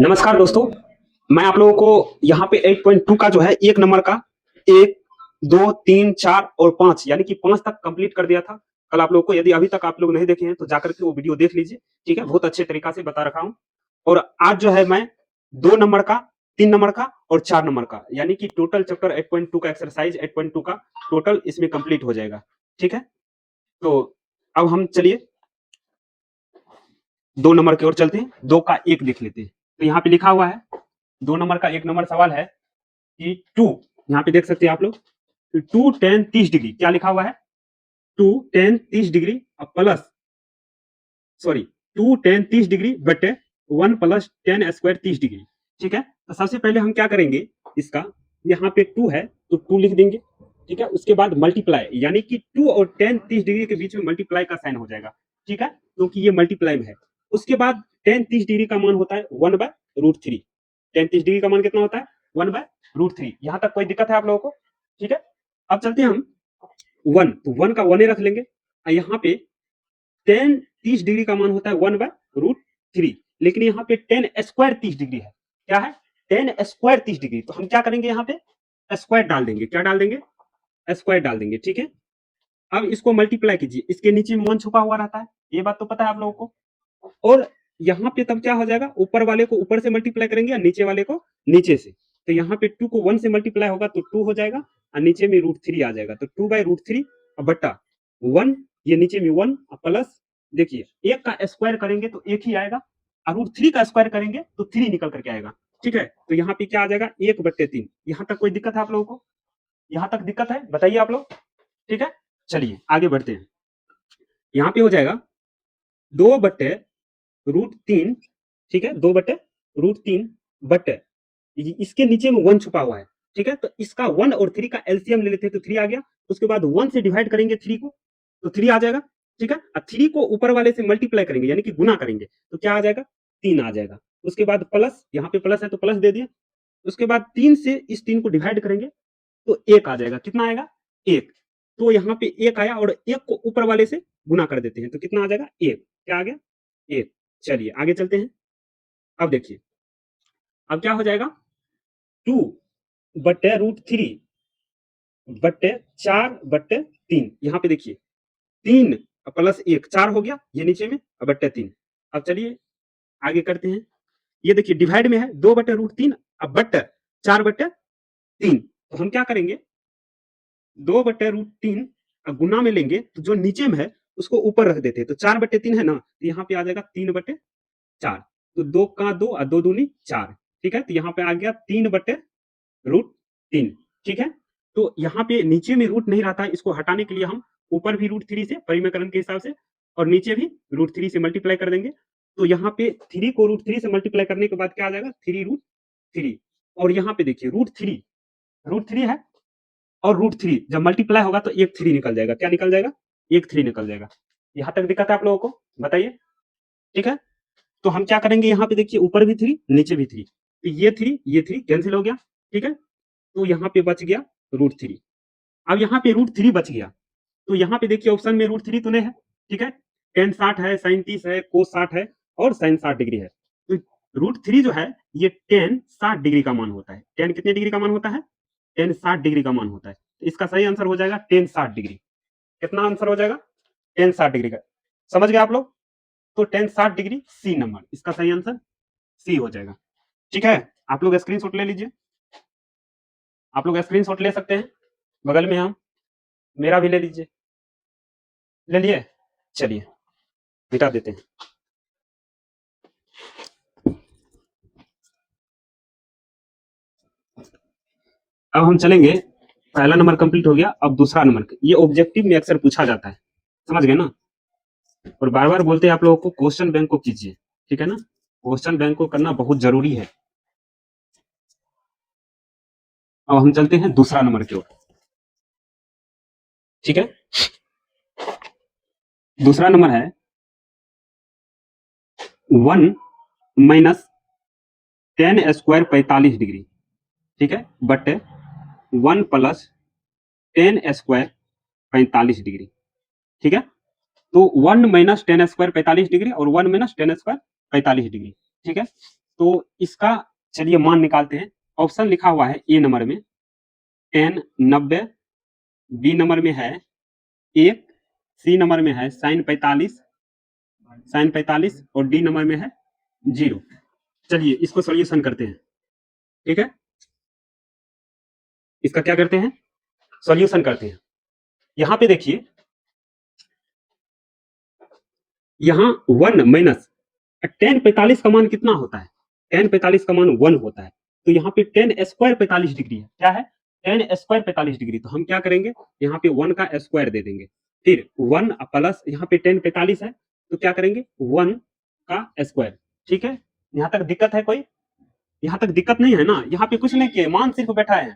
नमस्कार दोस्तों, मैं आप लोगों को यहाँ पे 8.2 का जो है एक नंबर का 1, 2, 3, 4 और 5 यानी कि 5 तक कंप्लीट कर दिया था कल आप लोगों को। यदि अभी तक आप लोग नहीं देखे हैं तो जाकर के वो वीडियो देख लीजिए, ठीक है। बहुत अच्छे तरीका से बता रखा हूँ। और आज जो है मैं 2 नंबर का, 3 नंबर का और 4 नंबर का यानी कि टोटल चैप्टर 8.2 का एक्सरसाइज 8.2 का टोटल इसमें कंप्लीट हो जाएगा, ठीक है। तो अब हम चलिए 2 नंबर की ओर चलते हैं। 2 का 1 देख लेते हैं। तो यहाँ पे लिखा हुआ है 2 नंबर का 1 नंबर सवाल है कि 2, यहाँ पे देख सकते हैं आप लोग, 2 tan 30 डिग्री क्या लिखा हुआ है, 2 tan 30 degree plus, sorry, 2 tan 30 degree बटे 1 प्लस tan स्क्वायर 30 डिग्री, ठीक है। तो सबसे पहले हम क्या करेंगे, इसका यहाँ पे 2 है तो 2 लिख देंगे, ठीक है। उसके बाद मल्टीप्लाई यानी कि 2 और tan 30 डिग्री के बीच में मल्टीप्लाई का साइन हो जाएगा, ठीक है, क्योंकि ये मल्टीप्लाई में है। उसके बाद tan 30 डिग्री का मान होता है 1/√3। tan 30 डिग्री का मान कितना होता है, 1/√3। यहां तक कोई दिक्कत है आप लोगों को, ठीक है। अब चलते हैं हम 1, तो 1 का 1 ही रख लेंगे। यहाँ पे tan 30 डिग्री का मान होता है 1/√3, लेकिन यहाँ पे tan स्क्वायर 30 डिग्री है। क्या है, tan स्क्वायर 30 डिग्री। तो हम क्या करेंगे, यहाँ पे स्क्वायर डाल देंगे। क्या डाल देंगे, स्क्वायर डाल देंगे, ठीक है। अब इसको मल्टीप्लाई कीजिए, इसके नीचे में 1 छुपा हुआ रहता है, ये बात तो पता है आप लोगों को। और यहाँ पे तब क्या हो जाएगा, ऊपर वाले को ऊपर से मल्टीप्लाई करेंगे और नीचे वाले को नीचे से। तो यहाँ पे 2 को 1 से मल्टीप्लाई होगा तो 2 हो जाएगा और नीचे में √3 आ जाएगा। तो 2/√3 बट्टा 1, ये नीचे में 1 प्लस, देखिए 1 का स्क्वायर करेंगे तो 1 ही आएगा और √3 का स्क्वायर करेंगे तो 3 निकल करके आएगा, ठीक है। तो यहाँ पे क्या आ जाएगा, 1/3। यहाँ तक कोई दिक्कत है आप लोगों को, यहाँ तक दिक्कत है बताइए आप लोग, ठीक है। चलिए आगे बढ़ते हैं। यहाँ पे हो जाएगा 2/√3, ठीक है, 2/√3 बटे, इसके नीचे में 1 छुपा हुआ है, ठीक है। तो इसका 1 और 3 का एलसीएम ले लेते हैं तो 3 आ गया। उसके बाद 1 से डिवाइड करेंगे 3 को तो 3 आ जाएगा, ठीक है। और 3 को ऊपर वाले से मल्टीप्लाई करेंगे यानी कि गुना करेंगे तो क्या आ जाएगा, 3 आ जाएगा। उसके बाद प्लस, यहाँ पे प्लस है तो प्लस दे दिए। उसके बाद 3 से इस 3 को डिवाइड करेंगे तो 1 आ जाएगा। कितना आएगा, 1। तो यहाँ पे 1 आया और 1 को ऊपर वाले से गुना कर देते हैं तो कितना आ जाएगा, 1। क्या आ गया, 1। चलिए आगे चलते हैं। अब देखिए, अब क्या हो जाएगा, 2/√3 बट्टे 4/3। यहाँ पे देखिए 3 प्लस 1 4 हो गया, ये नीचे में बट्टे 3। अब चलिए आगे करते हैं। ये देखिए डिवाइड में है 2/√3 अब बट्टे 4/3। तो हम क्या करेंगे, 2/√3 गुना में लेंगे तो जो नीचे में है उसको ऊपर रख देते हैं। तो 4/3 है ना, तो यहाँ पे आ जाएगा 3/4। तो 2 का 2 और 2 दूनी 4, ठीक है। तो यहाँ पे आ गया 3/√3, ठीक है। तो यहाँ पे नीचे में रूट नहीं रहता है, इसको हटाने के लिए हम ऊपर भी √3 से परिमेयकरण के हिसाब से और नीचे भी √3 से मल्टीप्लाई कर देंगे। तो यहाँ पे 3 को √3 से मल्टीप्लाई करने के बाद क्या आ जाएगा, 3√3। और यहाँ पे देखिए √3 है और √3 जब मल्टीप्लाई होगा तो एक 3 निकल जाएगा। क्या निकल जाएगा, एक 3 निकल जाएगा। यहाँ तक दिक्कत है आप लोगों को, बताइए, ठीक है। तो हम क्या करेंगे, यहाँ पे देखिए ऊपर भी 3 नीचे भी 3, तो ये 3 कैंसिल हो गया, ठीक है। तो यहाँ पे बच गया √3। अब यहाँ पे √3 बच गया तो यहाँ पे देखिए ऑप्शन में √3 तो नहीं है, ठीक है। टेन 60 है, साइन 30 है, कोस 60 है और साइन 60 डिग्री है। तो √3 जो है ये टेन 60 डिग्री का मान होता है। टेन कितने डिग्री का मान होता है, टेन 60 डिग्री का मान होता है। तो इसका सही आंसर हो जाएगा टेन 60 डिग्री। कितना आंसर हो जाएगा, टेन 60 डिग्री का। समझ गए आप लोग, तो टेन 60 डिग्री सी नंबर, इसका सही आंसर सी हो जाएगा, ठीक है। आप लोग स्क्रीनशॉट ले लीजिए, आप लोग स्क्रीनशॉट ले सकते हैं, बगल में हम, मेरा भी ले लीजिए, ले लिए। चलिए मिटा देते हैं। अब हम चलेंगे, पहला नंबर कंप्लीट हो गया, अब दूसरा नंबर। ये ऑब्जेक्टिव में अक्सर पूछा जाता है, समझ गए ना। और बार बार बोलते हैं आप लोगों को क्वेश्चन बैंक को कीजिए, ठीक है ना, क्वेश्चन बैंक को करना बहुत जरूरी है। अब हम चलते हैं दूसरा नंबर की ओर, ठीक है। दूसरा नंबर है 1 माइनस टेन स्क्वायर 45 डिग्री, ठीक है, but 1 plus ten square 45 degree, ठीक है। तो 1 माइनस टेन स्क्वायर 45 डिग्री और 1 माइनस टेन स्क्वायर 45 डिग्री, ठीक है। तो इसका चलिए मान निकालते हैं। ऑप्शन लिखा हुआ है ए नंबर में 10 90, बी नंबर में है 1, सी नंबर में है साइन 45 और डी नंबर में है 0। चलिए इसको सॉल्यूशन करते हैं, ठीक है। इसका क्या करते हैं, सॉल्यूशन करते हैं। यहां पे देखिए, यहां 1 माइनस 10 45 का मान कितना होता है, 10 45 का मान 1 होता है। तो यहाँ पे 10 स्क्वायर 45 डिग्री है, क्या है 10 स्क्वायर 45 डिग्री। तो हम क्या करेंगे, यहाँ पे 1 का स्क्वायर दे देंगे, फिर 1 प्लस यहाँ पे 10 45 है तो क्या करेंगे 1 का स्क्वायर, ठीक है। यहाँ तक दिक्कत है कोई, यहाँ तक दिक्कत नहीं है ना, यहाँ पे कुछ नहीं किए, मान सिर्फ बैठा है।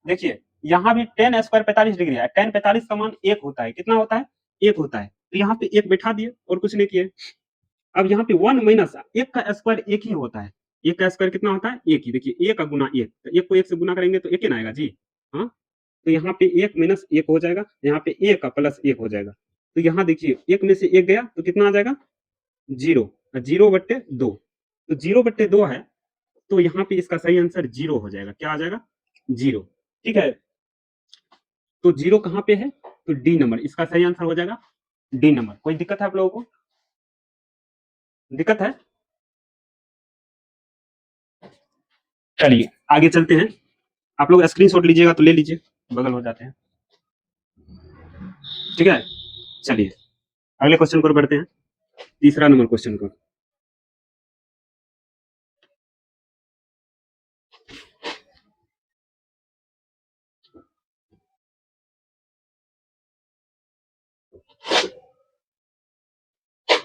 देखिए यहाँ भी 10 स्क्वायर 45 डिग्री है, 10 45 का मान 1 होता है, कितना होता है 1 होता है। तो यहाँ पे 1 बैठा दिए और कुछ नहीं किए। अब यहाँ पे 1 माइनस 1 का स्क्वायर 1 ही होता है, 1 का स्क्वायर कितना होता है 1 ही। देखिए 1 का गुना 1, तो 1 को 1 से गुना करेंगे तो 1 ही ना आएगा जी, हाँ। तो यहाँ पे 1 माइनस 1 हो जाएगा, यहाँ पे 1 का प्लस 1 हो जाएगा। तो यहाँ देखिए 1 में से 1 गया तो कितना आ जाएगा 0, 0/2। तो 0/2 है, तो यहाँ पे इसका सही आंसर 0 हो जाएगा, क्या आ जाएगा 0, ठीक है। तो 0 कहाँ पे है, तो डी नंबर, इसका सही आंसर हो जाएगा डी नंबर। कोई दिक्कत है आप लोगों को, दिक्कत है? चलिए आगे चलते हैं। आप लोग स्क्रीनशॉट लीजिएगा तो ले लीजिए, बगल हो जाते हैं, ठीक है। चलिए अगले क्वेश्चन को बढ़ते हैं, तीसरा नंबर क्वेश्चन को।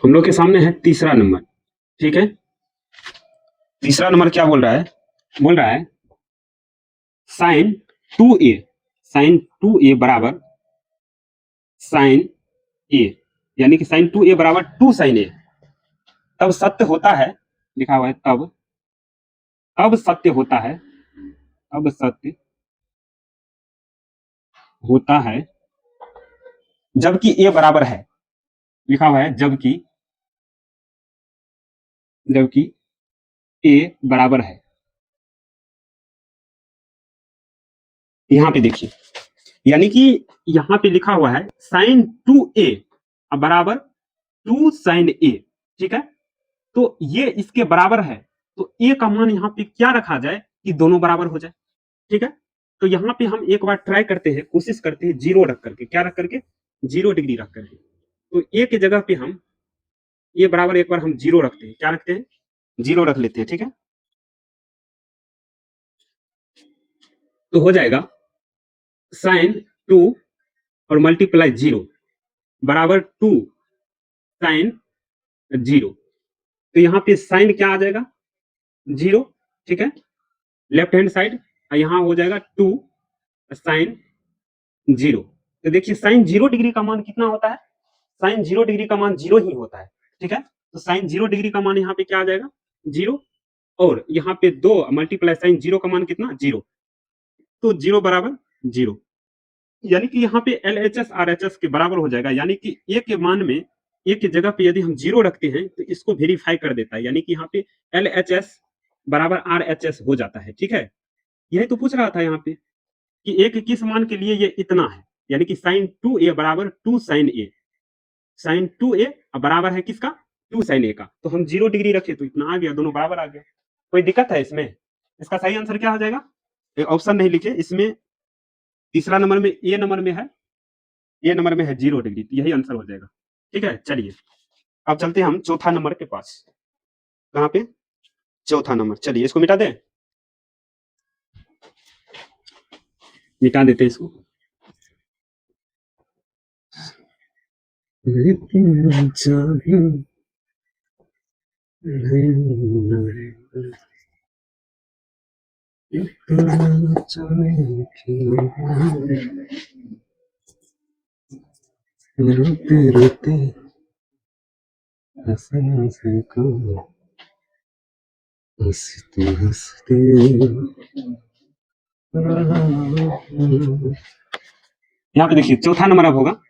हम लोग के सामने है तीसरा नंबर, ठीक है। तीसरा नंबर क्या बोल रहा है, बोल रहा है साइन 2a, साइन 2a बराबर साइन a, यानी कि साइन 2a बराबर 2 साइन a तब सत्य होता है, लिखा हुआ है तब सत्य होता है, तब सत्य होता है जबकि a बराबर है, लिखा हुआ है जबकि a बराबर है। यहां पे देखिए, यानी कि यहां पे लिखा हुआ है साइन 2a बराबर 2 साइन a, ठीक है। तो ये इसके बराबर है, तो a का मान यहाँ पे क्या रखा जाए कि दोनों बराबर हो जाए, ठीक है। तो यहाँ पे हम एक बार ट्राई करते हैं, कोशिश करते हैं 0 रख करके, क्या रख करके 0 डिग्री रख करके। तो a की जगह पे हम a बराबर एक बार हम 0 रखते हैं, क्या रखते हैं 0 रख लेते हैं, ठीक है। तो हो जाएगा साइन 2 और मल्टीप्लाई 0 बराबर 2 साइन 0। तो यहाँ पे साइन क्या आ जाएगा 0, ठीक है, लेफ्ट हैंड साइड, यहाँ हो जाएगा 2 साइन 0। तो देखिए साइन 0 डिग्री का मान कितना होता है, साइन 0 डिग्री का मान 0 ही होता है, ठीक है। तो साइन 0 डिग्री का मान यहाँ पे क्या आ जाएगा 0, और यहाँ पे 2 मल्टीप्लाई साइन 0 का मान कितना 0, तो 0 बराबर 0, यानी कि यहाँ पे LHS RHS के बराबर हो जाएगा। यानी कि ए के मान में, ए की जगह पे यदि हम 0 रखते हैं तो इसको वेरीफाई कर देता है, यानी कि यहाँ पे LHS बराबर RHS हो जाता है, ठीक है। यही तो पूछ रहा था यहाँ पे कि ए के किस मान के लिए ये इतना है, यानी कि साइन 2a बराबर 2 साइन a, साइन 2a बराबर है किसका 2 साइन a का। तो हम 0 डिग्री रखे तो इतना आ गया, दोनों बराबर आ गया। कोई दिक्कत है इसमें? इसका सही आंसर क्या हो जाएगा, ऑप्शन नहीं लिखे इसमें, तीसरा नंबर में ए नंबर में है, ए नंबर में है 0 डिग्री, तो यही आंसर हो जाएगा, ठीक है। चलिए अब चलते हैं हम चौथा नंबर के पास। कहाँ पे, चौथा नंबर। चलिए इसको मिटा दें, मिटा देते हैं इसको। रोते रोते हंसते हंसते, यहाँ पे देखिए चौथा नंबर अब होगा,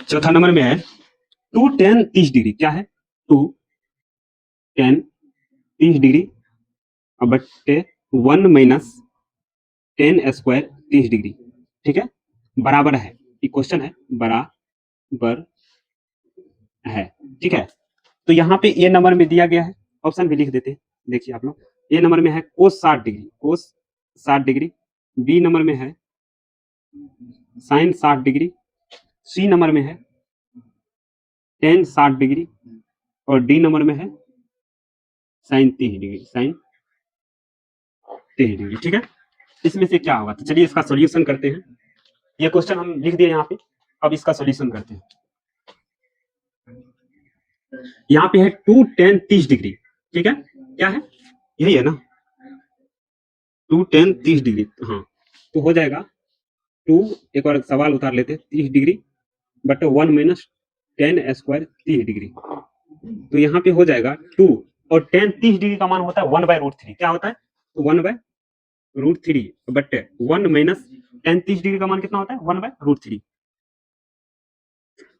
चौथा नंबर में है 2 tan 30 डिग्री, क्या है 2 10 30 डिग्री बट्टे 1 माइनस 10 स्क्वायर 30 डिग्री, ठीक है, बराबर है, ये क्वेश्चन है, बराबर है, ठीक है। तो यहाँ पे ए नंबर में दिया गया है, ऑप्शन भी लिख देते हैं, देखिए आप लोग, ए नंबर में है कोस 60 डिग्री, कोस 60 डिग्री, बी नंबर में है साइन 60 डिग्री, सी नंबर में है टेन 60 डिग्री और डी नंबर में है साइन 30 डिग्री, साइन 30 डिग्री, ठीक है। इसमें से क्या होगा, तो चलिए इसका सॉल्यूशन करते हैं। ये क्वेश्चन हम लिख दिए यहाँ पे, अब इसका सॉल्यूशन करते हैं। यहाँ पे है 2 10 30 डिग्री, ठीक है, क्या है, यही है ना, 2 10 30 डिग्री, हाँ, तो हो जाएगा 2, एक और सवाल उतार लेते हैं, 30 degree but 1 minus 10 square 30 degree, तो यहाँ पे हो जाएगा 2 और 10 30 डिग्री का मान होता है 1/√3, क्या होता है, 1/√3 बट 1 माइनस 10 30 डिग्री का मान कितना होता है, 1/√3,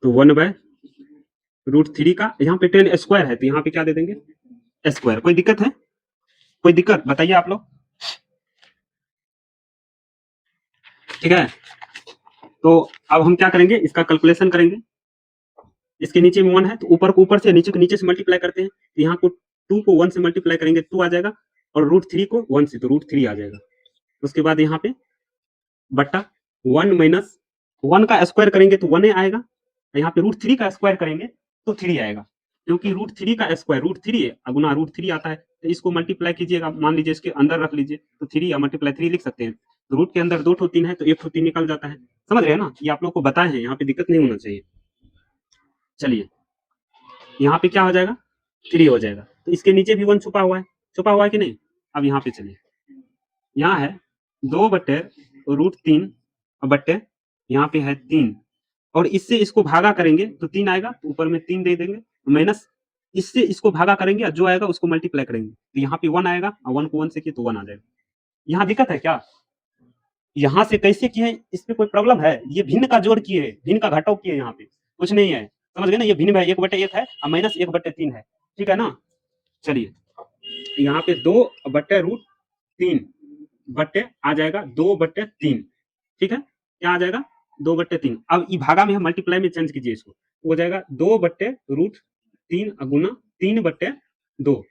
तो 1/√3 का यहाँ पे 10 स्क्वायर है, तो यहाँ पे क्या दे देंगे, स्क्वायर। कोई दिक्कत है, कोई दिक्कत बताइए आप लोग, ठीक है। तो अब हम क्या करेंगे, इसका कैलकुलेशन करेंगे, इसके नीचे में 1 है तो ऊपर को ऊपर से, नीचे को नीचे से मल्टीप्लाई करते हैं, तो यहाँ को 2 को 1 से मल्टीप्लाई करेंगे 2 आ जाएगा, और √3 को 1 से, तो √3 आ जाएगा। उसके बाद यहाँ पे बट्टा 1 माइनस 1 का स्क्वायर करेंगे तो 1 आएगा, यहाँ पे √3 का स्क्वायर करेंगे तो 3 आएगा, क्योंकि √3 का स्क्वायर √3 है गुना √3 आता है, तो इसको मल्टीप्लाई कीजिएगा, मान लीजिए इसके अंदर रख लीजिए, तो 3 या मल्टीप्लाई 3 लिख सकते हैं, तो रूट के अंदर 2 ठो 3 है तो 1 ठो 3 निकल जाता है, समझ रहे हैं ना, ये आप लोग को बताए हैं, यहाँ पे दिक्कत नहीं होना चाहिए। चलिए यहाँ पे क्या हो जाएगा, 3 हो जाएगा, तो इसके नीचे भी 1 छुपा हुआ है कि नहीं। अब यहाँ पे चलिए, यहाँ है 2/√3 बट्टे यहाँ पे है 3, और इससे इसको भागा करेंगे तो 3 आएगा, तो ऊपर में 3 दे देंगे, माइनस इससे इसको भागा करेंगे और जो आएगा उसको मल्टीप्लाई करेंगे, तो यहाँ पे 1 आएगा, और 1 को 1 से किए तो 1 आ जाएगा। यहाँ दिक्कत है क्या, यहाँ से कैसे किए, इसमें कोई प्रॉब्लम है, ये भिन्न का जोड़ किए, भिन्न का घटाव किए, यहाँ पे कुछ नहीं है, समझ गए ना, ये भिन्न है, 1/1 है और माइनस 1/3 है, ठीक है ना। चलिए यहाँ पे 2/√3 बट्टे आ जाएगा 2/3, ठीक है, क्या आ जाएगा 2/3। अब ई भागा में हम मल्टीप्लाई में चेंज कीजिए इसको, हो जाएगा 2/√3 गुना 3/2,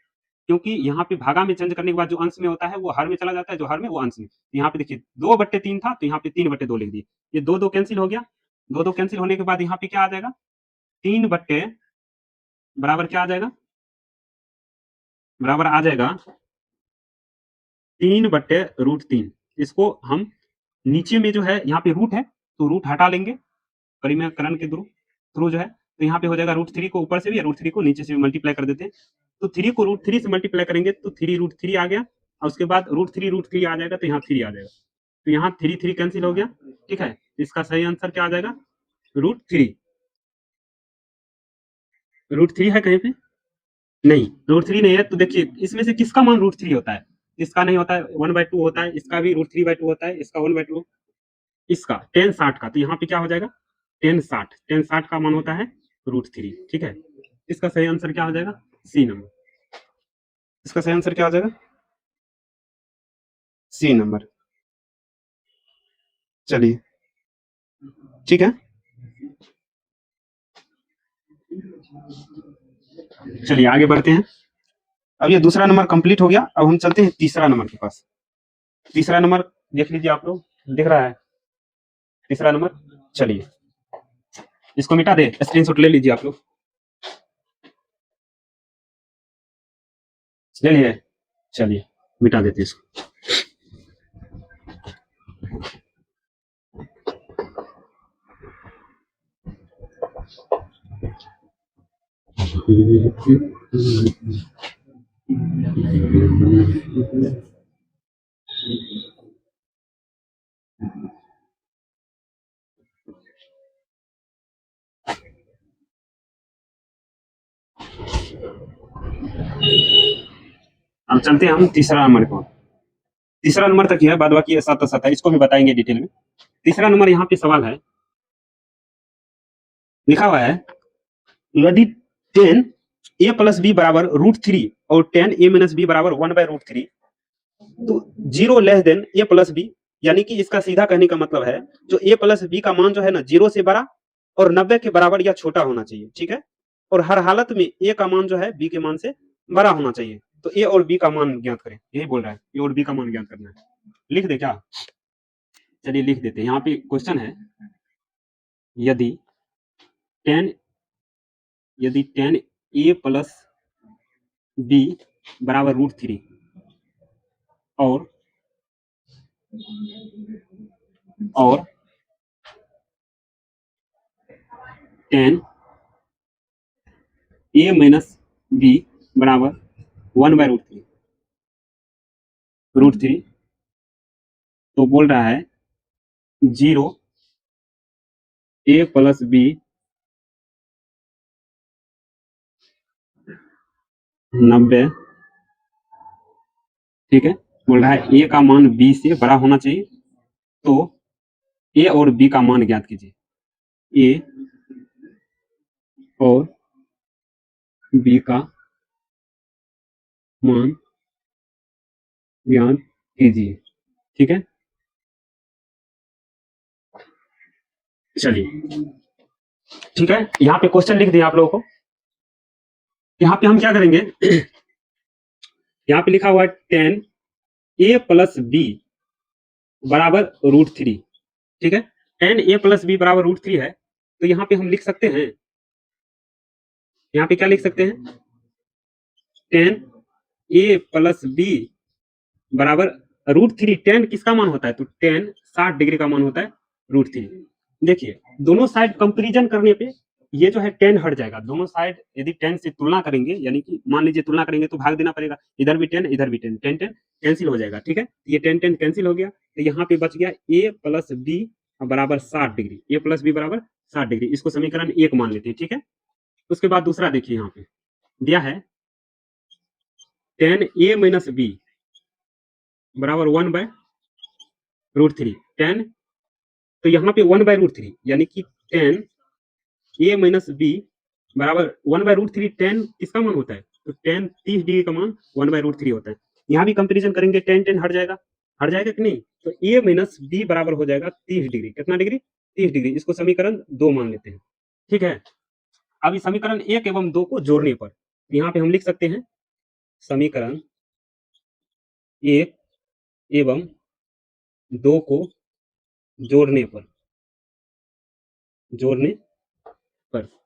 क्योंकि यहाँ पे भागा में चेंज करने के बाद जो अंश में होता है वो हर में चला जाता है, जो हर में वो अंश में, यहाँ पे देखिए 2/3 था तो यहाँ पे 3/2 लिख दिए, ये 2 कैंसिल हो गया, 2 कैंसिल होने के बाद यहाँ पे क्या आ जाएगा, 3 बट्टे बराबर क्या आ जाएगा, बराबर आ जाएगा 3/√3। इसको हम नीचे में जो है यहाँ पे रूट है तो रूट हटा लेंगे परिमेयकरण के थ्रू जो है, तो यहाँ पे हो जाएगा √3 को ऊपर से भी, √3 को नीचे से भी मल्टीप्लाई कर देते हैं, तो 3 को √3 से मल्टीप्लाई करेंगे तो 3√3 आ गया, और उसके बाद √3 आ जाएगा, तो यहाँ 3 आ जाएगा, तो यहाँ 3 कैंसिल हो गया, ठीक है, इसका सही आंसर क्या आ जाएगा, √3। √3 है कहीं पे, नहीं √3 नहीं है, तो देखिए इसमें से किसका मान √3 होता है, इसका नहीं होता है, 1/2 होता है, इसका भी √3/2 होता है, इसका 1/2, इसका 10 60 का, तो यहाँ पे क्या हो जाएगा 10 60 का मान होता है √3, ठीक है। इसका सही आंसर क्या हो जाएगा, सी नंबर, इसका सही आंसर क्या हो जाएगा, सी नंबर। चलिए ठीक है, चलिए आगे बढ़ते हैं। अब ये दूसरा नंबर कंप्लीट हो गया, अब हम चलते हैं तीसरा नंबर के पास। तीसरा नंबर देख लीजिए आप लोग, दिख रहा है तीसरा नंबर, चलिए इसको मिटा दे, स्क्रीनशॉट ले लीजिए आप लोग, ले लिए, चलिए मिटा देते इसको। अब चलते हैं हम तीसरा नंबर को, तीसरा नंबर तक ही है, बाद बाकी 7 है, इसको भी बताएंगे डिटेल में। तीसरा नंबर यहाँ पे सवाल है, लिखा हुआ है यदि 10 ए प्लस बी बराबर √3 और tan a माइनस बी बराबर 1/√3, तो 0 लेस देन ए प्लस बी, यानी कि इसका सीधा कहने का मतलब है जो ए प्लस बी का मान जो है ना 0 से बड़ा और 90 के बराबर या छोटा होना चाहिए, ठीक है। और हर हालत में ए का मान जो है बी के मान से बड़ा होना चाहिए। तो ए और बी का मान ज्ञात करें, यही बोल रहा है, ए और बी का मान ज्ञात करना है। लिख दे क्या? चलिए लिख देते हैं। यहाँ पे क्वेश्चन है, यदि tan a प्लस बी बराबर √3 और tan a माइनस बी बराबर 1/√3, तो बोल रहा है 0 a प्लस बी 90, ठीक है। बोल रहा है ए का मान बी से बड़ा होना चाहिए, तो ए और बी का मान ज्ञात कीजिए। ए और बी का मान ज्ञात कीजिए, ठीक है। चलिए ठीक है, यहाँ पे क्वेश्चन लिख दिया आप लोगों को। यहाँ पे हम क्या करेंगे, यहाँ पे लिखा हुआ है tan a प्लस बी बराबर √3, ठीक है। tan a प्लस बी बराबर √3 है, तो यहाँ पे हम लिख सकते हैं, यहाँ पे क्या लिख सकते हैं, tan a प्लस बी बराबर √3। tan किसका मान होता है, तो tan 60 डिग्री का मान होता है √3। देखिए दोनों साइड कंपेरिजन करने पे ये जो है tan हट जाएगा। दोनों साइड यदि tan से तुलना करेंगे, यानी कि मान लीजिए तुलना करेंगे तो भाग देना पड़ेगा, इधर भी tan इधर भी tan, tan कैंसिल हो जाएगा, ठीक है। ये tan कैंसिल हो गया, तो यहाँ पे बच गया a प्लस बी बराबर 60 डिग्री, a प्लस बी बराबर 60 डिग्री। इसको समीकरण 1 मान लेते हैं, ठीक है। उसके बाद दूसरा देखिए, यहाँ पे दिया है tan a माइनस बी बराबर 1/√3, tan, तो यहाँ पे 1/√3 यानी कि tan a माइनस बी बराबर 1/√3। tan किसका मान होता है, तो tan 30 डिग्री का मान 1/√3 होता है। यहाँ भी कंपेरिजन करेंगे, tan हट जाएगा, हट जाएगा कि नहीं, तो a माइनस बी बराबर हो जाएगा 30 डिग्री। कितना डिग्री, 30 डिग्री। इसको समीकरण 2 मान लेते हैं, ठीक है। अब इस समीकरण 1 एवं 2 को जोड़ने पर यहाँ पे हम लिख सकते हैं, समीकरण 1 एवं 2 को जोड़ने पर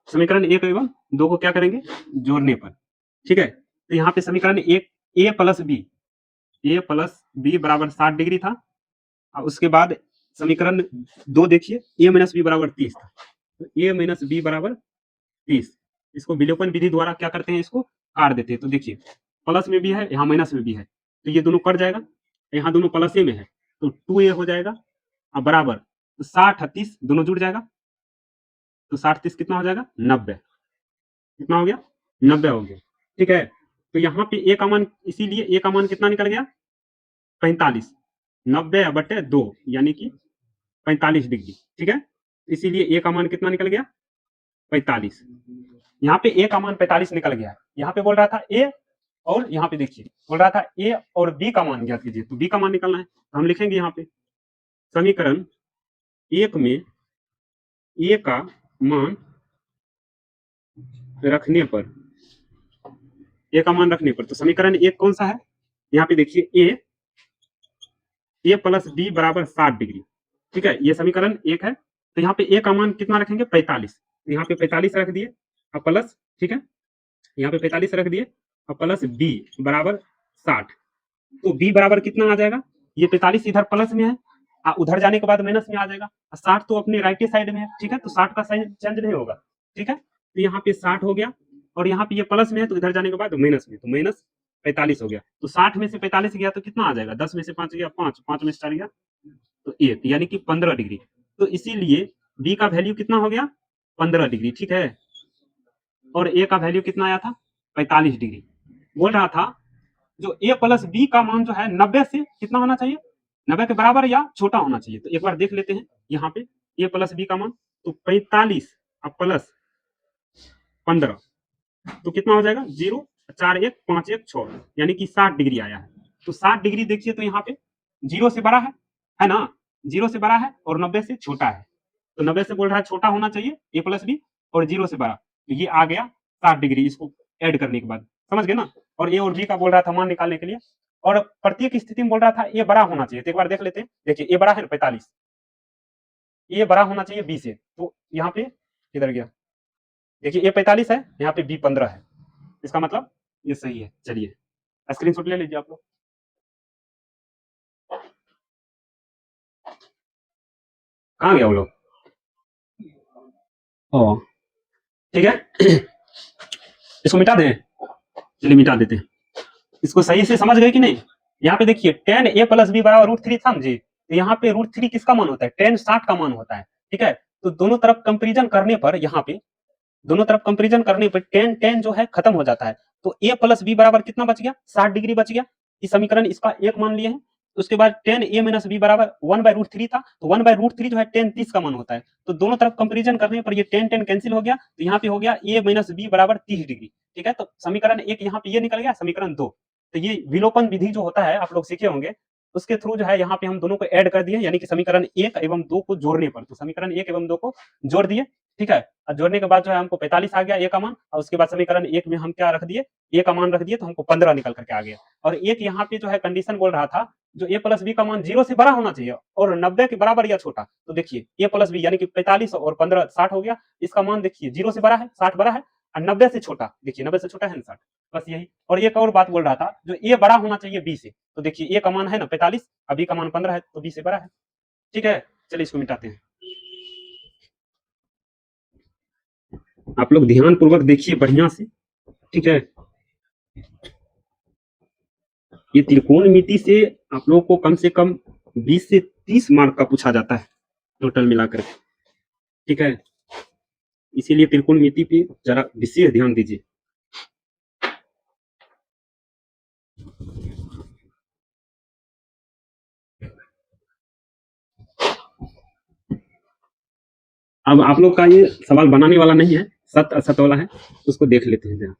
समीकरण 1 एवं 2 को क्या करेंगे, जोड़ने पर, ठीक है। तो यहाँ पे समीकरण 1 a प्लस बी बराबर 60 डिग्री था, और उसके बाद समीकरण 2 देखिए, a माइनस बी बराबर 30 था, तो a माइनस बी बराबर 30। इसको विलोपन विधि द्वारा क्या करते हैं, इसको काट देते हैं। तो देखिए प्लस में भी है, यहाँ माइनस में भी है, तो ये दोनों कट जाएगा, यहाँ दोनों प्लस में है, तो 2a हो जाएगा, और बराबर तो 60 30 दोनों जुड़ जाएगा, तो 60 30 कितना हो जाएगा, 90। कितना हो गया, 90 हो गया, ठीक है। तो यहाँ पे ए का मान, इसीलिए ए का मान कितना निकल गया, 45, 90/2 यानी कि 45 डिग्री, ठीक है। इसीलिए ए का मान कितना निकल गया, 45। यहाँ पे ए का मान 45 निकल गया। यहाँ पे बोल रहा था ए, और यहाँ पे देखिए बोल रहा था ए और बी का मान ज्ञात कीजिए, तो बी का मान निकलना है, तो हम लिखेंगे यहाँ पे समीकरण 1 में ए का मान रखने पर, ए का मान रखने पर, तो समीकरण 1 कौन सा है, यहाँ पे देखिए ए प्लस बी बराबर 60 डिग्री, ठीक है, ये समीकरण 1 है। तो यहाँ पे ए का मान कितना रखेंगे, 45, तो यहाँ पे 45 रख दिए, और प्लस, ठीक है, यहाँ पे 45 रख दिए, और प्लस बी बराबर 60, तो बी बराबर कितना आ जाएगा, ये 45 इधर प्लस में है, उधर जाने के बाद माइनस में आ जाएगा, 60 तो अपने राइट साइड में है, ठीक है, तो 60 का साइन चेंज नहीं होगा, ठीक है। तो यहाँ पे 60 हो गया, और यहाँ पे ये प्लस में है, तो इधर जाने के बाद माइनस में, तो माइनस 45 हो गया। तो 60 में से 45 गया तो कितना आ जाएगा, 10 में से 5 गया 5, 5 में से 4 गया तो 1, यानी कि 15 डिग्री। तो इसीलिए बी का वैल्यू कितना हो गया, 15 डिग्री, ठीक है। और ए का वैल्यू कितना आया था, 45 डिग्री। बोल रहा था जो ए प्लस बी का मान जो है 90 से कितना होना चाहिए, 90 के बराबर या छोटा होना चाहिए। तो एक बार देख लेते हैं, यहाँ पे ए प्लस बी का मान, तो 45 प्लस 15, तो कितना हो जाएगा 0 4 1 5 1 6 यानी कि 60 डिग्री आया है। तो 60 डिग्री देखिए तो यहाँ पे 0 से बड़ा है ना, 0 से बड़ा है और 90 से छोटा है। तो 90 से बोल रहा है छोटा होना चाहिए ए प्लस बी, और 0 से बड़ा, तो ये आ गया 60 डिग्री इसको ऐड करने के बाद, समझ गए ना। और ए और बी का बोल रहा था मान निकालने के लिए, और प्रत्येक स्थिति में बोल रहा था ए बड़ा होना चाहिए। तो एक बार देख लेते हैं, देखिए ए बड़ा है 45, ए बड़ा होना चाहिए बी से, तो यहाँ पे किधर गया, देखिए ए 45 है, यहाँ पे बी 15 है, इसका मतलब ये सही है। चलिए स्क्रीनशॉट ले लीजिए आप लोग। कहाँ गया वो लोग, ओ ठीक है। इसको मिटा दें, चलिए मिटा देते हैं। इसको सही से समझ गए कि नहीं। यहाँ पे देखिए टेन ए प्लस बी बराबर √3 था जी, तो यहाँ पे √3 किसका मान होता है, टेन 60 का मान होता है, ठीक है। तो दोनों तरफ कंपेरिजन करने पर यहाँ पे दोनों तरफ कंपेरिजन करने पर टेन टेन जो है खत्म हो जाता है। तो ए प्लस बी बराबर कितना बच गया, 60 डिग्री बच गया। इस समीकरण इसका एक मान लिए हैं। उसके बाद टेन ए माइनस बी बराबर 1/√3 था, तो 1/√3 जो है टेन 30 का मान होता है। तो दोनों तरफ कंपेरिजन करने पर ये टेन टेन कैंसिल हो गया, तो यहाँ पे हो गया ए माइनस बी बराबर 30 डिग्री, ठीक है। तो समीकरण एक यहाँ पे ये निकल गया, समीकरण 2। तो ये विलोपन विधि जो होता है आप लोग सीखे होंगे, उसके थ्रू जो है यहाँ पे हम दोनों को ऐड कर दिए, यानी कि समीकरण 1 एवं 2 को जोड़ने पर, तो समीकरण 1 एवं 2 को जोड़ दिए, ठीक है। और जोड़ने के बाद जो है हमको 45 आ गया ए का मान, और उसके बाद समीकरण 1 में हम क्या रख दिए, ए का मान रख दिए, तो हमको 15 निकल करके आ गया। और एक यहाँ पे जो है कंडीशन बोल रहा था, जो ए प्लस बी का मान 0 से बड़ा होना चाहिए और 90 के बराबर या छोटा। तो देखिए ए प्लस बी यानी कि 45 और 15 60 हो गया, इसका मान देखिए 0 से बड़ा है, 60 बड़ा है, और 90 से छोटा, देखिए 90 से छोटा है ना 60, बस यही। और एक और बात बोल रहा था, जो ए बड़ा होना चाहिए बी से, तो देखिए ए का मान है ना 45, और बी का मान 15 है, तो बी से बड़ा है, ठीक है। चलिए इसको मिटाते हैं। आप लोग ध्यान पूर्वक देखिए बढ़िया से, ठीक है। ये त्रिकोणमिति से आप लोगों को कम से कम 20 से 30 मार्क का पूछा जाता है टोटल मिलाकर, ठीक है। इसीलिए त्रिकोणमिति पे जरा विशेष ध्यान दीजिए। अब आप लोग का ये सवाल बनाने वाला नहीं है, सत्य असत्य वाला है, उसको देख लेते हैं जरा।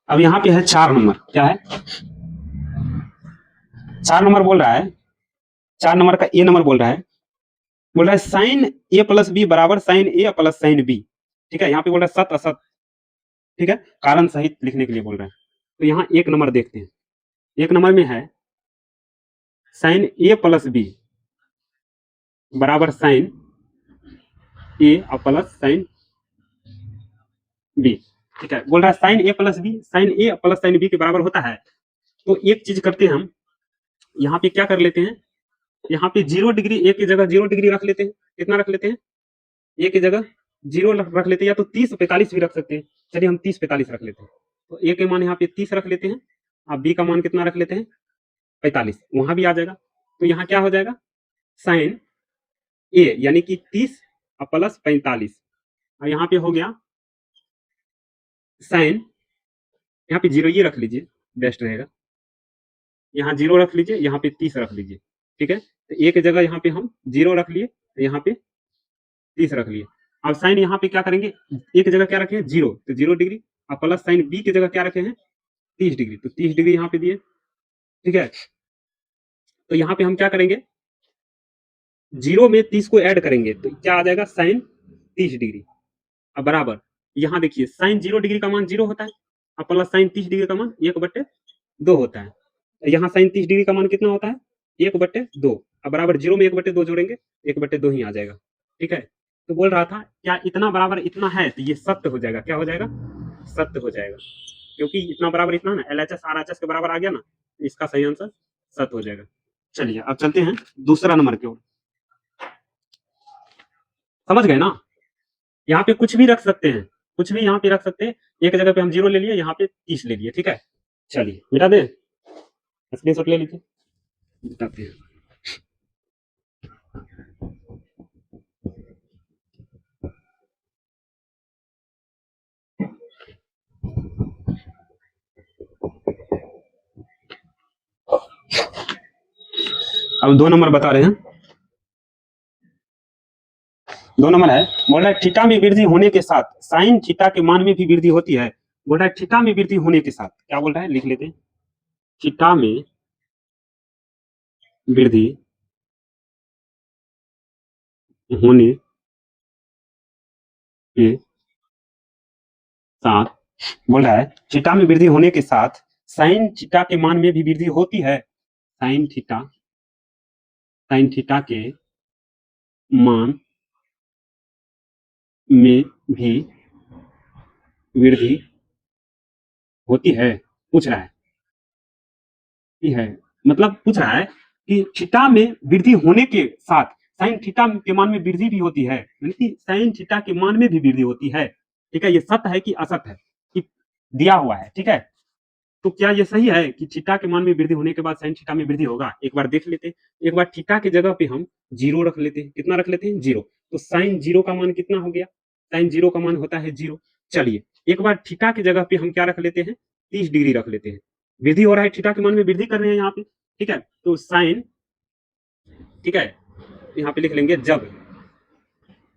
अब यहाँ पे है 4 नंबर, क्या है 4 नंबर बोल रहा है, 4 नंबर का ए नंबर बोल रहा है साइन ए प्लस बी बराबर साइन ए प्लस साइन बी, ठीक है। यहाँ पे बोल रहा है सत्य असत्य, ठीक है, कारण सहित लिखने के लिए बोल रहा है। तो यहाँ एक नंबर देखते हैं, एक नंबर में है साइन ए प्लस बी बराबर साइन ए प्लस साइन बी, ठीक है। बोल रहा है साइन ए प्लस बी, साइन ए प्लस साइन बी के बराबर होता है। तो एक चीज करते हैं हम, यहाँ पे क्या कर लेते हैं, यहाँ पे 0 डिग्री ए की जगह 0 डिग्री रख लेते हैं। कितना रख लेते हैं, ए की जगह 0 रख लेते हैं, या तो 30 45 भी रख सकते हैं। चलिए हम 30 45 रख लेते हैं। तो ए के मान यहाँ पे 30 रख लेते हैं, अब बी का मान कितना रख लेते हैं 45, वहां भी आ जाएगा। तो यहाँ क्या हो जाएगा, साइन ए यानी कि 30 प्लस 45, और यहाँ पे हो गया साइन, यहाँ पे 0 ये रख लीजिए, बेस्ट रहेगा। यहाँ 0 रख लीजिए, यहाँ पे 30 रख लीजिए, ठीक है। तो ए की जगह यहाँ पे हम 0 रख लिए, तो यहाँ पे 30 रख लिए। अब साइन यहाँ पे क्या करेंगे, ए की जगह क्या रखे 0, तो 0 डिग्री, और प्लस साइन बी की जगह क्या रखे हैं 30 डिग्री, तो 30 डिग्री यहाँ पे दिए, ठीक है। तो यहाँ पे हम क्या करेंगे, 0 में 30 को ऐड करेंगे, तो क्या आ जाएगा साइन 30 डिग्री। अब बराबर यहाँ देखिए साइन 0 डिग्री का मान 0 होता है, और प्लस साइन 30 डिग्री का मान 1/2 होता है। यहाँ साइन 30 डिग्री का मान कितना होता है 1/2, अब बराबर 0 में 1/2 जोड़ेंगे, 1/2 ही आ जाएगा, ठीक है। तो बोल रहा था क्या इतना बराबर इतना है, तो ये सत्य हो जाएगा, क्या हो जाएगा, सत्य हो जाएगा, क्योंकि इतना बराबर इतना ना LHS RHS के बराबर आ गया ना, इसका सही आंसर सत्य हो जाएगा। चलिए अब चलते हैं दूसरा नंबर की ओर, समझ गए ना। यहाँ पे कुछ भी रख सकते हैं, कुछ भी यहाँ पे रख सकते हैं, एक जगह पे हम 0 ले लिए, यहाँ पे 30 ले लिए, ठीक है। चलिए मिटा दे, स्क्रीनशॉट ले लीजिए, मिटाते हैं। अब 2 नंबर बता रहे हैं, 2 नंबर है, बोल रहा है थीटा में वृद्धि होने के साथ साइन थीटा के मान में भी वृद्धि होती है। बोल रहा है थीटा में वृद्धि होने के साथ, क्या बोल रहा है लिख लेते हैं, थीटा में वृद्धि होने के साथ, बोल रहा है थीटा में वृद्धि होने के साथ साइन थीटा के मान में भी वृद्धि होती है। साइन थीटा के मान में भी वृद्धि होती है, पूछ रहा है, ठीक है, मतलब पूछ रहा है कि थीटा में वृद्धि होने के साथ साइन थीटा के मान में वृद्धि भी होती है, यानी कि साइन थीटा के मान में भी वृद्धि होती है। ठीक है, ये सत्य है कि असत्य है, कि दिया हुआ है। ठीक है, तो क्या ये सही है कि थीटा के मान में वृद्धि होने के बाद साइन थीटा में वृद्धि होगा? एक बार देख लेते हैं। एक बार थीटा की जगह पे हम 0 रख लेते हैं। कितना रख लेते हैं? 0। तो साइन 0 का मान कितना हो गया? साइन 0 का मान होता है 0। चलिए एक बार थीटा की जगह पे हम क्या रख लेते हैं? 30 डिग्री रख लेते हैं। वृद्धि हो रहा है, थीटा के मान में वृद्धि कर रहे हैं यहाँ पे। ठीक है, तो साइन, ठीक है, यहाँ पे लिख लेंगे जब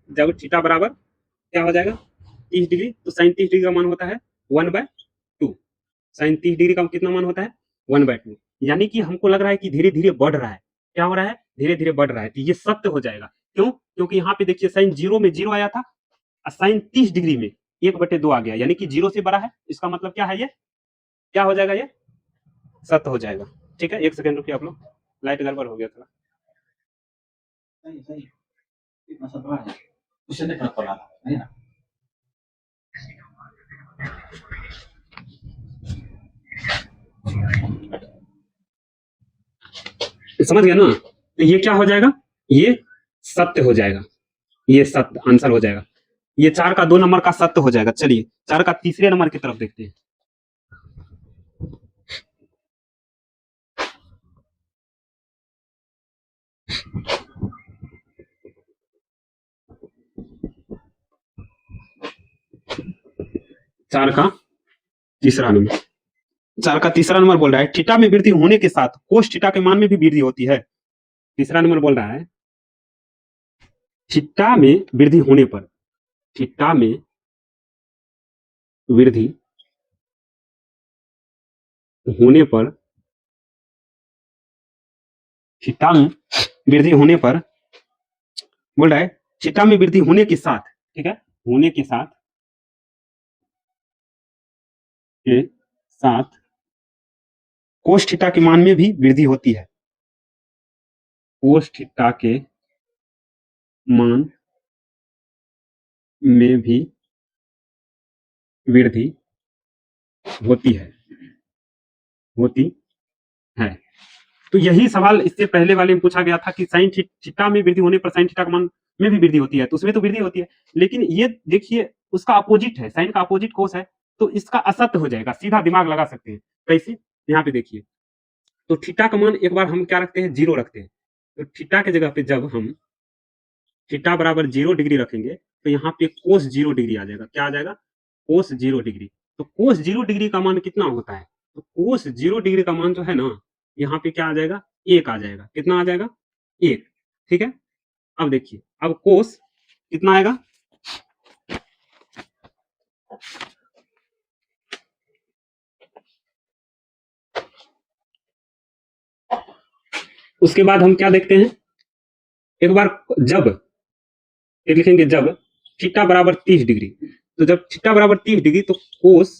जब थीटा बराबर क्या हो जाएगा? 30 डिग्री। तो साइन 30 डिग्री का मान होता है 1/2। साइन 30 डिग्री का कितना मान होता है? 1/2। यानी कि हमको लग रहा है कि धीरे धीरे बढ़ रहा है। क्या हो रहा है? धीरे धीरे बढ़ रहा है। तो ये सत्य हो जाएगा। क्यों? क्योंकि यहाँ पे देखिए साइन 0 में 0 आया था और साइन 30 डिग्री में 1/2 आ गया, यानी कि 0 से बड़ा है। इसका मतलब क्या है? ये क्या हो जाएगा? ये सत्य हो जाएगा। ठीक है, 1 सेकंड रुकिए आप लोग, लाइट गड़बड़ हो गया थोड़ा। सही सही, इतना सब है उससे नहीं फर्क पड़ा है ना। समझ गया ना? तो ये क्या हो जाएगा? ये सत्य हो जाएगा। ये सत्य आंसर हो जाएगा। ये 4 का 2 नंबर का सत्य हो जाएगा। चलिए 4 का तीसरे नंबर की तरफ देखते हैं। चार का तीसरा नंबर, 4 का तीसरा नंबर बोल रहा है थीटा में वृद्धि होने के साथ कोस थीटा के मान में भी वृद्धि होती है। तीसरा नंबर बोल रहा है थीटा में वृद्धि होने पर, थीटा में वृद्धि होने पर, थीटा में वृद्धि होने पर, बोल रहा है थीटा में वृद्धि होने के साथ, ठीक है, होने के साथ, के साथ कोस थीटा के मान में भी वृद्धि होती है। कोस थीटा के मान में भी वृद्धि होती है, होती है। तो यही सवाल इससे पहले वाले में पूछा गया था कि साइन थीटा में वृद्धि होने पर साइन थीटा के मान में भी वृद्धि होती है, तो उसमें तो वृद्धि होती है। लेकिन ये देखिए उसका अपोजिट है, साइन का अपोजिट कोस है, तो इसका असत्य हो जाएगा। सीधा दिमाग लगा सकते हैं। कैसे? यहाँ पे देखिए, तो थीटा का मान एक बार हम क्या रखते हैं? 0 रखते हैं। तो थीटा की जगह पे जब हम थीटा बराबर 0 डिग्री रखेंगे तो यहाँ पे कोस 0 डिग्री आ जाएगा। क्या आ जाएगा? कोस 0 डिग्री। तो कोस 0 डिग्री का मान कितना होता है? तो कोस 0 डिग्री का मान जो है ना, यहाँ पे क्या आ जाएगा? 1 आ जाएगा। कितना आ जाएगा? 1। ठीक है, अब देखिए, अब कोस कितना आएगा? उसके बाद हम क्या देखते हैं? एक बार जब लिखेंगे जब थीटा बराबर 30 डिग्री, तो जब थीटा बराबर 30 डिग्री तो कोस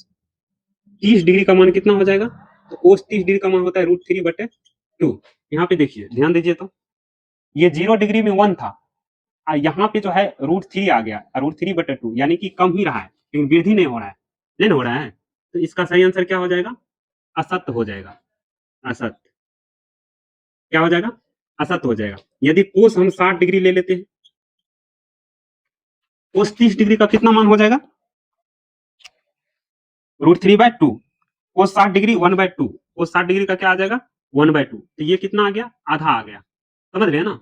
30 डिग्री का मान कितना हो जाएगा? तो कोस 30 डिग्री का मान होता है √3/2। यहाँ पे देखिए, ध्यान दीजिए, तो ये 0 डिग्री में 1 था, यहाँ पे जो है √3 आ गया, √3/2, यानी कि कम ही रहा है, लेकिन वृद्धि नहीं हो रहा है, नहीं हो रहा है। तो इसका सही आंसर क्या हो जाएगा? असत्य हो जाएगा। असत्य क्या हो जाएगा? असत्य हो जाएगा। यदि कोस हम 60 डिग्री ले लेते हैं, कोस 30 डिग्री का कितना मान हो जाएगा? √3/2। कोस 60 डिग्री 1/2, कोस 60 डिग्री का क्या आ जाएगा? 1/2। तो ये कितना आ गया? आधा आ गया। समझ रहे हैं ना?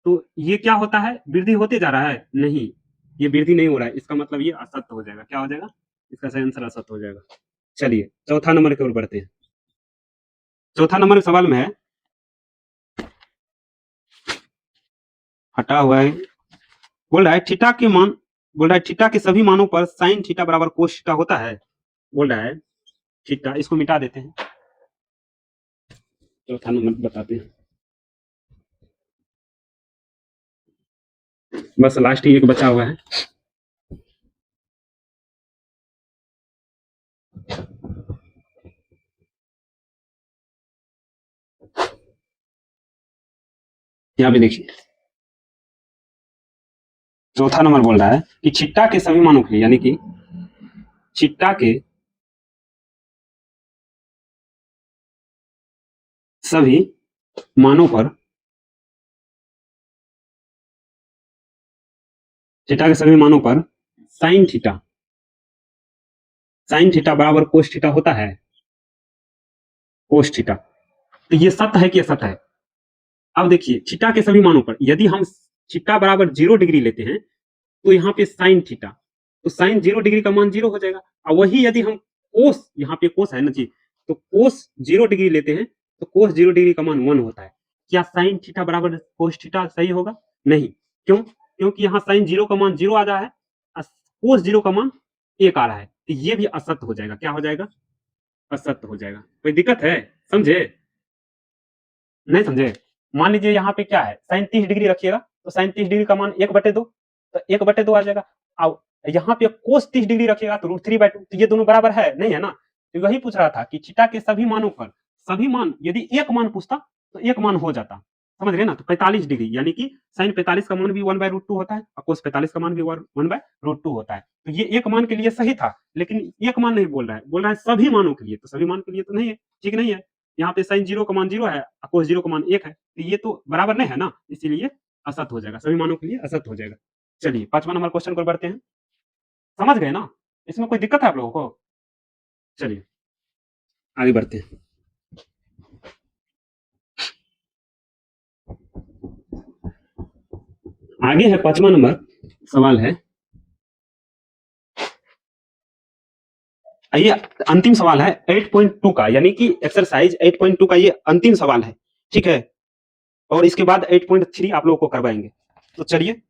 तो ये क्या होता है? वृद्धि होते जा रहा है? नहीं, ये वृद्धि नहीं हो रहा है। इसका मतलब ये असत्य हो जाएगा। क्या हो जाएगा? इसका सही आंसर असत्य हो जाएगा। चलिए चौथा नंबर की ओर बढ़ते हैं। चौथा नंबर सवाल में है, हटा हुआ है, बोल रहा है थीटा के मान, बोल रहा है थीटा के सभी मानों पर साइन थीटा बराबर कोस थीटा होता है। बोल रहा है थीटा, इसको मिटा देते हैं, चौथा नंबर बताते हैं, बस लास्ट ही एक बचा हुआ है। यहाँ पे देखिए चौथा नंबर बोल रहा है कि थीटा के सभी मानों के लिए, यानी कि थीटा के सभी मानों पर, थीटा के सभी मानों पर साइन थीटा, साइन थीटा बराबर कोस थीटा होता है, कोस थीटा। तो ये सत्य है कि असत्य है? अब देखिए थीटा के सभी मानों पर यदि हम थीटा बराबर 0 डिग्री लेते हैं तो यहाँ पे साइन थीटा, तो साइन 0 डिग्री का मान 0 हो जाएगा। और वही यदि हम कोस, यहाँ पे कोस है ना जी, तो कोस 0 डिग्री लेते हैं तो कोस 0 डिग्री का मान 1 होता है। क्या साइन थीटा बराबर कोस थीटा सही होगा? नहीं। क्यों? क्योंकि यहाँ साइन 0 का मान 0 आ रहा है और कोस 0 का मान 1 आ रहा है, तो ये भी असत्य हो जाएगा। क्या हो जाएगा? असत्य हो जाएगा। कोई दिक्कत है? समझे? नहीं समझे? मान लीजिए यहाँ पे क्या है, साइन 30 डिग्री रखिएगा तो साइन 30 डिग्री का मान 1/2, तो 1/2 आ जाएगा। और यहाँ पे कोस 30 डिग्री रखिएगा तो √3/2, तो ये दोनों बराबर है नहीं, है ना? तो वही पूछ रहा था कि थीटा के सभी मानों पर, सभी मान यदि एक मान पूछता तो एक मान हो जाता, समझ गए ना? तो 45 डिग्री यानी कि साइन 45 का मान भी 1/√2 होता है और कोस 45 का मान भी 1/√2 होता है। तो ये एक मान के लिए सही था, लेकिन एक मान नहीं बोल रहा है, बोल रहा है सभी मानों के लिए। तो सभी मान के लिए तो नहीं है, ठीक नहीं है। यहाँ पे साइन 0 का मान 0 है, कोस 0 का मान 1 है, तो ये तो बराबर नहीं है ना, इसीलिए असत हो जाएगा, सभी मानों के लिए असत हो जाएगा। चलिए 5वां नंबर क्वेश्चन को बढ़ते हैं। समझ गए ना? इसमें कोई दिक्कत है आप लोगों को? चलिए आगे बढ़ते हैं। आगे है 5वां नंबर सवाल है, ये अंतिम सवाल है 8.2 का, यानी कि एक्सरसाइज 8.2 का ये अंतिम सवाल है, ठीक है? और इसके बाद 8.3 आप लोगों को करवाएंगे। तो चलिए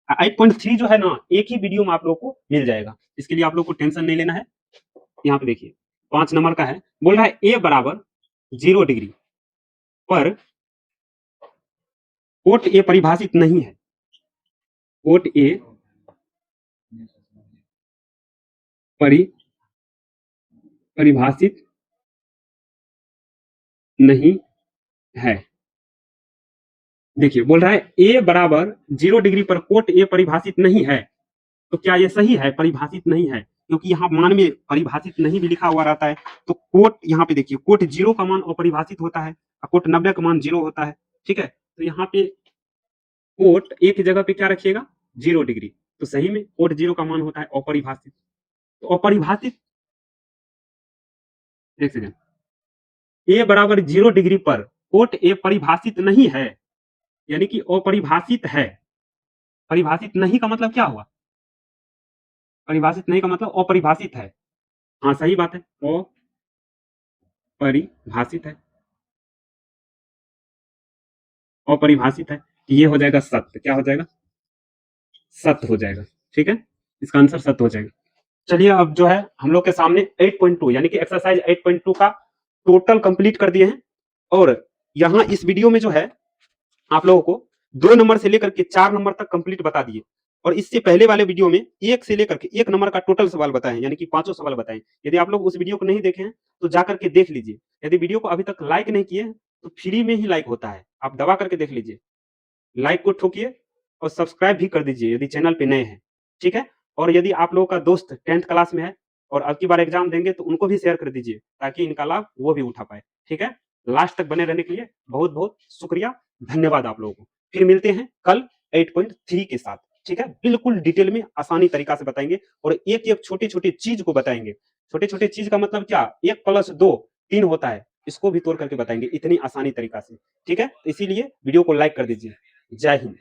8.3 जो है ना, एक ही वीडियो में आप लोगों को मिल जाएगा, इसके लिए आप लोग को टेंशन नहीं लेना है। यहाँ पे देखिए 5 नंबर का है, बोल रहा है ए बराबर 0 डिग्री पर कोट ए परिभाषित नहीं है, कोट ए परिभाषित नहीं है। देखिए बोल रहा है ए बराबर 0 डिग्री पर कोट ए परिभाषित नहीं है, तो क्या ये सही है? परिभाषित नहीं है, क्योंकि यहाँ मान में परिभाषित नहीं भी लिखा हुआ रहता है। तो कोट यहाँ पे देखिए, कोट 0 का मान अपरिभाषित होता है और कोट 90 का मान 0 होता है, ठीक है? तो यहाँ पे कोट ए की जगह पे क्या रखिएगा? 0 डिग्री। तो सही में कोट 0 का मान होता है अपरिभाषित। तो अपरिभाषित, एक सेकंड, ए बराबर 0 डिग्री पर कोट ए परिभाषित नहीं है, यानी कि अपरिभाषित है। परिभाषित नहीं का मतलब क्या हुआ? परिभाषित नहीं का मतलब अपरिभाषित है। हाँ सही बात है, अपरिभाषित है, अपरिभाषित है। ये हो जाएगा सत्य। क्या हो जाएगा? सत्य हो जाएगा, ठीक है? इसका आंसर सत्य हो जाएगा। चलिए अब जो है हम लोग के सामने 8.2 यानी कि एक्सरसाइज 8.2 का टोटल कंप्लीट कर दिए हैं। और यहाँ इस वीडियो में जो है आप लोगों को 2 नंबर से लेकर के 4 नंबर तक कंप्लीट बता दिए, और इससे पहले वाले वीडियो में 1 से लेकर के 1 नंबर का टोटल सवाल बताए, यानी कि 5 सवाल बताए। यदि आप लोग उस वीडियो को नहीं देखे हैं तो जाकर के देख लीजिए। यदि वीडियो को अभी तक लाइक नहीं किए तो फ्री में ही लाइक होता है, आप दबा करके देख लीजिए। लाइक को ठोकिए और सब्सक्राइब भी कर दीजिए यदि चैनल पे नए हैं, ठीक है? और यदि आप लोगों का दोस्त 10th क्लास में है और अब की बार एग्जाम देंगे तो उनको भी शेयर कर दीजिए, ताकि इनका लाभ वो भी उठा पाए, ठीक है? लास्ट तक बने रहने के लिए बहुत बहुत शुक्रिया, धन्यवाद आप लोगों को। फिर मिलते हैं कल 8.3 के साथ, ठीक है? बिल्कुल डिटेल में आसानी तरीका से बताएंगे और एक एक छोटी छोटी चीज को बताएंगे। छोटे छोटे चीज का मतलब क्या? 1+2 3 होता है, इसको भी तोड़ करके बताएंगे इतनी आसानी तरीका से, ठीक है? इसीलिए वीडियो को लाइक कर दीजिए। जय हिंद।